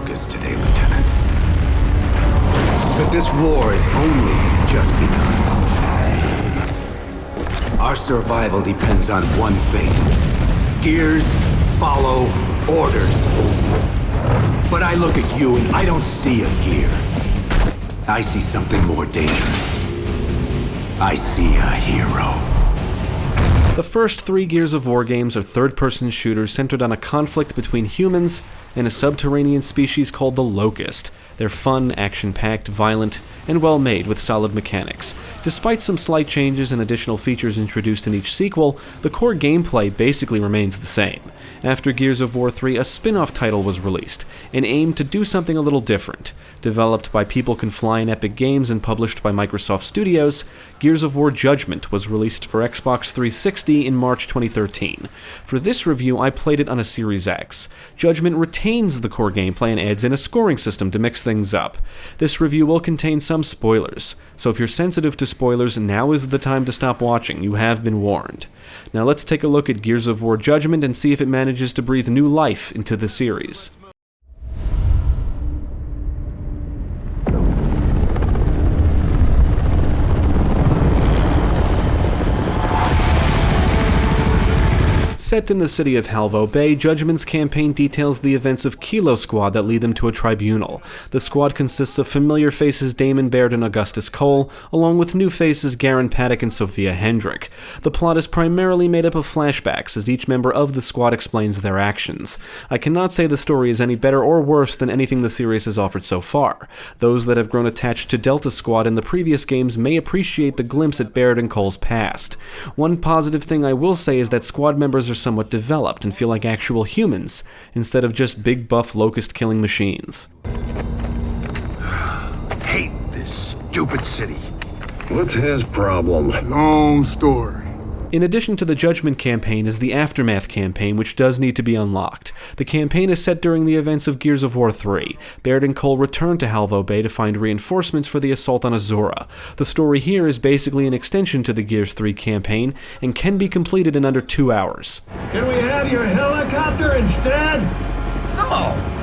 Locust today, Lieutenant. But this war is only just begun. Our survival depends on one thing. Gears follow orders. But I look at you and I don't see a gear. I see something more dangerous. I see a hero. The first 3 Gears of War games are third-person shooters centered on a conflict between humans and a subterranean species called the Locust. They're fun, action-packed, violent, and well-made with solid mechanics. Despite some slight changes and additional features introduced in each sequel, the core gameplay basically remains the same. After Gears of War 3, a spin-off title was released, and aimed to do something a little different. Developed by People Can Fly and Epic Games and published by Microsoft Studios, Gears of War Judgment was released for Xbox 360 in March 2013. For this review, I played it on a Series X. Judgment retains the core gameplay and adds in a scoring system to mix things up. This review will contain some spoilers, so if you're sensitive to spoilers, now is the time to stop watching. You have been warned. Now let's take a look at Gears of War Judgment and see if it manages to breathe new life into the series. Set in the city of Halvo Bay, Judgment's campaign details the events of Kilo Squad that lead them to a tribunal. The squad consists of familiar faces Damon Baird and Augustus Cole, along with new faces Garen Paddock and Sophia Hendrick. The plot is primarily made up of flashbacks, as each member of the squad explains their actions. I cannot say the story is any better or worse than anything the series has offered so far. Those that have grown attached to Delta Squad in the previous games may appreciate the glimpse at Baird and Cole's past. One positive thing I will say is that squad members are somewhat developed and feel like actual humans, instead of just big buff locust-killing machines. Hate this stupid city. What's his problem? Long story. In addition to the Judgment campaign is the Aftermath campaign, which does need to be unlocked. The campaign is set during the events of Gears of War 3. Baird and Cole return to Halvo Bay to find reinforcements for the assault on Azura. The story here is basically an extension to the Gears 3 campaign and can be completed in under 2 hours. Can we have your helicopter instead? No!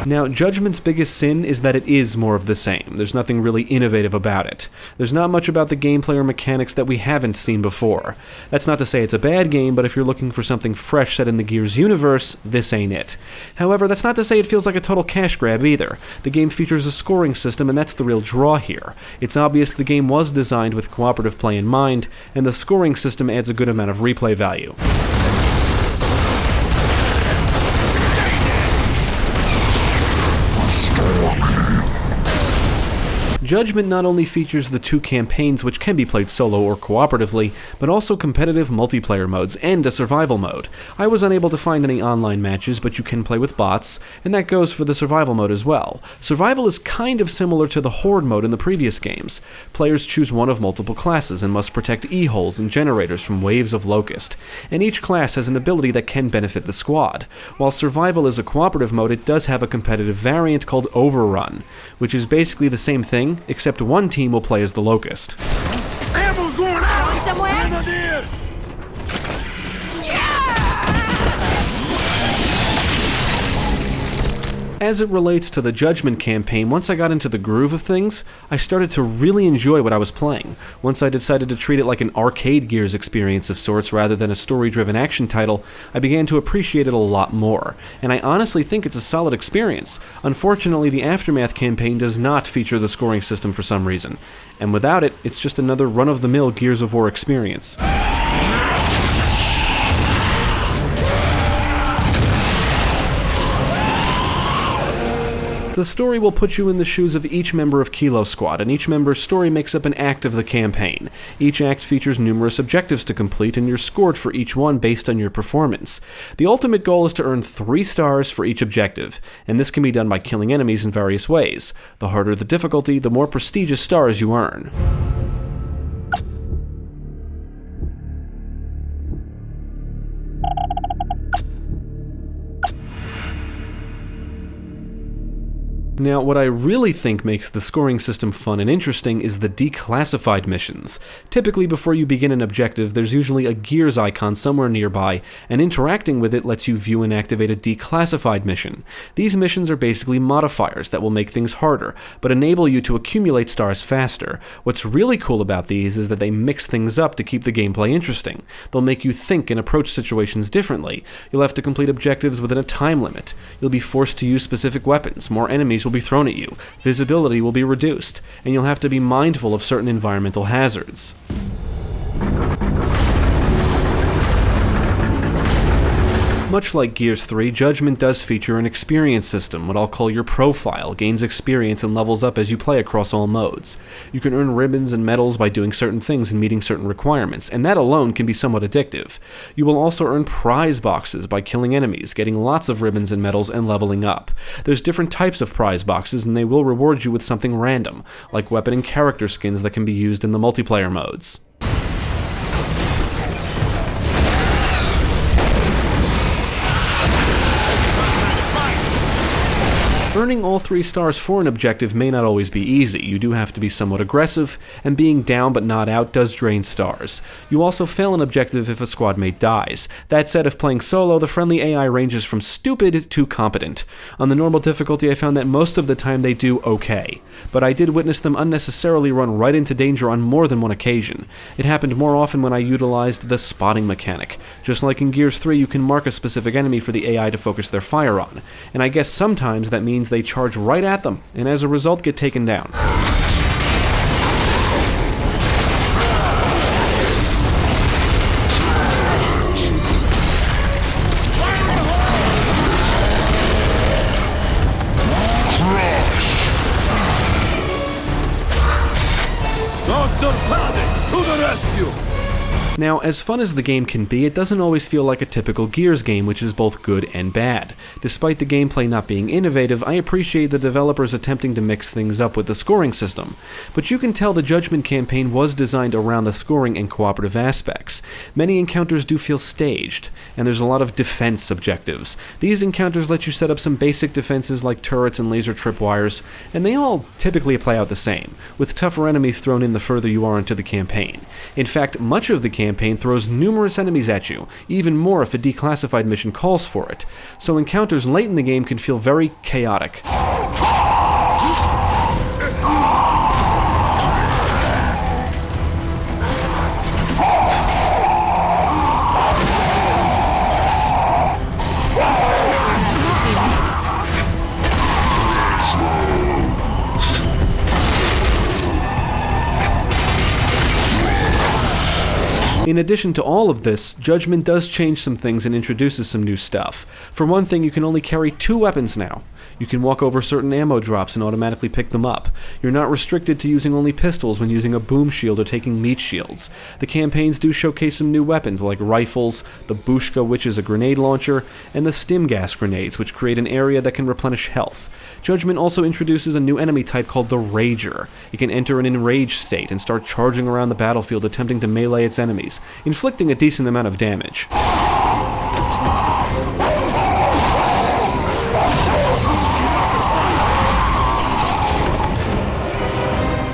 Now, Judgment's biggest sin is that it is more of the same. There's nothing really innovative about it. There's not much about the gameplay or mechanics that we haven't seen before. That's not to say it's a bad game, but if you're looking for something fresh set in the Gears universe, this ain't it. However, that's not to say it feels like a total cash grab either. The game features a scoring system, and that's the real draw here. It's obvious the game was designed with cooperative play in mind, and the scoring system adds a good amount of replay value. Judgment not only features the 2 campaigns, which can be played solo or cooperatively, but also competitive multiplayer modes and a survival mode. I was unable to find any online matches, but you can play with bots, and that goes for the survival mode as well. Survival is kind of similar to the Horde mode in the previous games. Players choose one of multiple classes and must protect E-holes and generators from waves of Locust, and each class has an ability that can benefit the squad. While survival is a cooperative mode, it does have a competitive variant called Overrun, which is basically the same thing, except one team will play as the Locust. Ammo's going out! Somewhere? Grenadiers! As it relates to the Judgment campaign, once I got into the groove of things, I started to really enjoy what I was playing. Once I decided to treat it like an arcade Gears experience of sorts rather than a story-driven action title, I began to appreciate it a lot more, and I honestly think it's a solid experience. Unfortunately, the Aftermath campaign does not feature the scoring system for some reason, and without it, it's just another run-of-the-mill Gears of War experience. The story will put you in the shoes of each member of Kilo Squad, and each member's story makes up an act of the campaign. Each act features numerous objectives to complete, and you're scored for each one based on your performance. The ultimate goal is to earn 3 stars for each objective, and this can be done by killing enemies in various ways. The harder the difficulty, the more prestigious stars you earn. Now, what I really think makes the scoring system fun and interesting is the Declassified Missions. Typically, before you begin an objective, there's usually a Gears icon somewhere nearby, and interacting with it lets you view and activate a Declassified mission. These missions are basically modifiers that will make things harder, but enable you to accumulate stars faster. What's really cool about these is that they mix things up to keep the gameplay interesting. They'll make you think and approach situations differently. You'll have to complete objectives within a time limit. You'll be forced to use specific weapons. More enemies will be thrown at you, visibility will be reduced, and you'll have to be mindful of certain environmental hazards. Much like Gears 3, Judgment does feature an experience system, what I'll call your profile, gains experience and levels up as you play across all modes. You can earn ribbons and medals by doing certain things and meeting certain requirements, and that alone can be somewhat addictive. You will also earn prize boxes by killing enemies, getting lots of ribbons and medals, and leveling up. There's different types of prize boxes, and they will reward you with something random, like weapon and character skins that can be used in the multiplayer modes. Earning all 3 stars for an objective may not always be easy. You do have to be somewhat aggressive, and being down but not out does drain stars. You also fail an objective if a squad mate dies. That said, if playing solo, the friendly AI ranges from stupid to competent. On the normal difficulty, I found that most of the time they do okay, but I did witness them unnecessarily run right into danger on more than one occasion. It happened more often when I utilized the spotting mechanic. Just like in Gears 3, you can mark a specific enemy for the AI to focus their fire on, and I guess sometimes that means they charge right at them, and as a result get taken down. Dr. Paddock, to the rescue! Now, as fun as the game can be, it doesn't always feel like a typical Gears game, which is both good and bad. Despite the gameplay not being innovative, I appreciate the developers attempting to mix things up with the scoring system. But you can tell the Judgment campaign was designed around the scoring and cooperative aspects. Many encounters do feel staged, and there's a lot of defense objectives. These encounters let you set up some basic defenses like turrets and laser tripwires, and they all typically play out the same, with tougher enemies thrown in the further you are into the campaign. In fact, much of the campaign throws numerous enemies at you, even more if a declassified mission calls for it, so encounters late in the game can feel very chaotic. In addition to all of this, Judgment does change some things and introduces some new stuff. For one thing, you can only carry 2 weapons now. You can walk over certain ammo drops and automatically pick them up. You're not restricted to using only pistols when using a boom shield or taking meat shields. The campaigns do showcase some new weapons like rifles, the Bushka, which is a grenade launcher, and the stim gas grenades, which create an area that can replenish health. Judgment also introduces a new enemy type called the Rager. It can enter an enraged state and start charging around the battlefield attempting to melee its enemies, inflicting a decent amount of damage.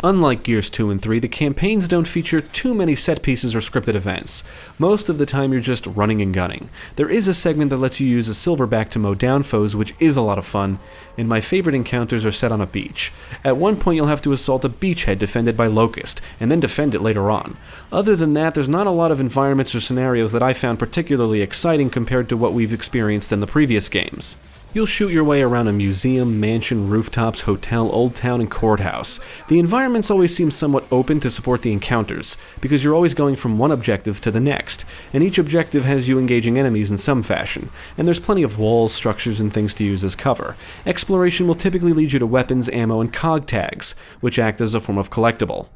Unlike Gears 2 and 3, the campaigns don't feature too many set pieces or scripted events. Most of the time you're just running and gunning. There is a segment that lets you use a silverback to mow down foes, which is a lot of fun, and my favorite encounters are set on a beach. At one point you'll have to assault a beachhead defended by Locust, and then defend it later on. Other than that, there's not a lot of environments or scenarios that I found particularly exciting compared to what we've experienced in the previous games. You'll shoot your way around a museum, mansion, rooftops, hotel, old town, and courthouse. The environments always seem somewhat open to support the encounters, because you're always going from one objective to the next, and each objective has you engaging enemies in some fashion, and there's plenty of walls, structures, and things to use as cover. Exploration will typically lead you to weapons, ammo, and cog tags, which act as a form of collectible.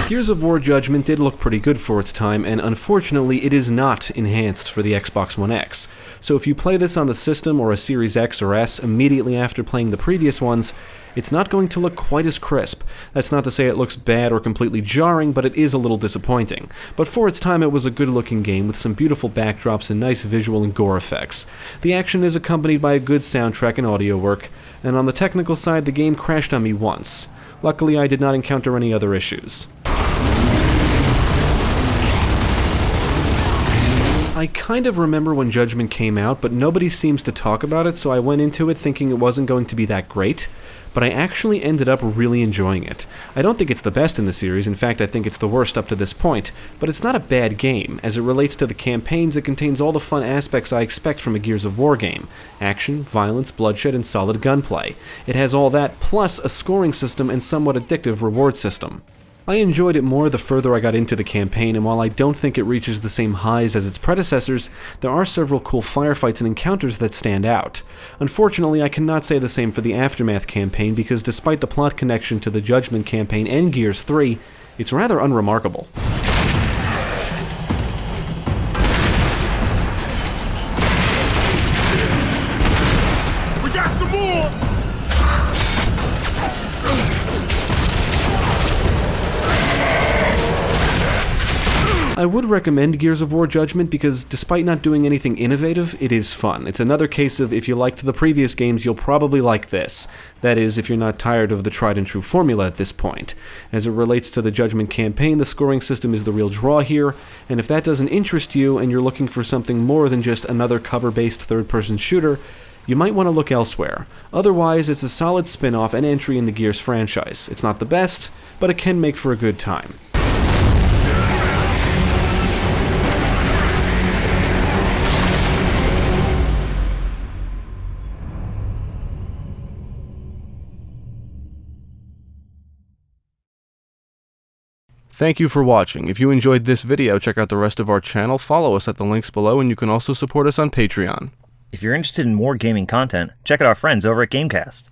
Gears of War Judgment did look pretty good for its time, and unfortunately it is not enhanced for the Xbox One X. So if you play this on the system or a Series X or S immediately after playing the previous ones, it's not going to look quite as crisp. That's not to say it looks bad or completely jarring, but it is a little disappointing. But for its time, it was a good-looking game with some beautiful backdrops and nice visual and gore effects. The action is accompanied by a good soundtrack and audio work, and on the technical side, the game crashed on me once. Luckily, I did not encounter any other issues. I kind of remember when Judgment came out, but nobody seems to talk about it, so I went into it thinking it wasn't going to be that great, but I actually ended up really enjoying it. I don't think it's the best in the series, in fact I think it's the worst up to this point, but it's not a bad game. As it relates to the campaigns, it contains all the fun aspects I expect from a Gears of War game. Action, violence, bloodshed, and solid gunplay. It has all that, plus a scoring system and somewhat addictive reward system. I enjoyed it more the further I got into the campaign, and while I don't think it reaches the same highs as its predecessors, there are several cool firefights and encounters that stand out. Unfortunately, I cannot say the same for the Aftermath campaign because despite the plot connection to the Judgment campaign and Gears 3, it's rather unremarkable. We got some more! I would recommend Gears of War Judgment because despite not doing anything innovative, it is fun. It's another case of if you liked the previous games, you'll probably like this. That is, if you're not tired of the tried and true formula at this point. As it relates to the Judgment campaign, the scoring system is the real draw here, and if that doesn't interest you and you're looking for something more than just another cover-based third-person shooter, you might want to look elsewhere. Otherwise, it's a solid spin-off and entry in the Gears franchise. It's not the best, but it can make for a good time. Thank you for watching. If you enjoyed this video, check out the rest of our channel, follow us at the links below, and you can also support us on Patreon. If you're interested in more gaming content, check out our friends over at Gamecast.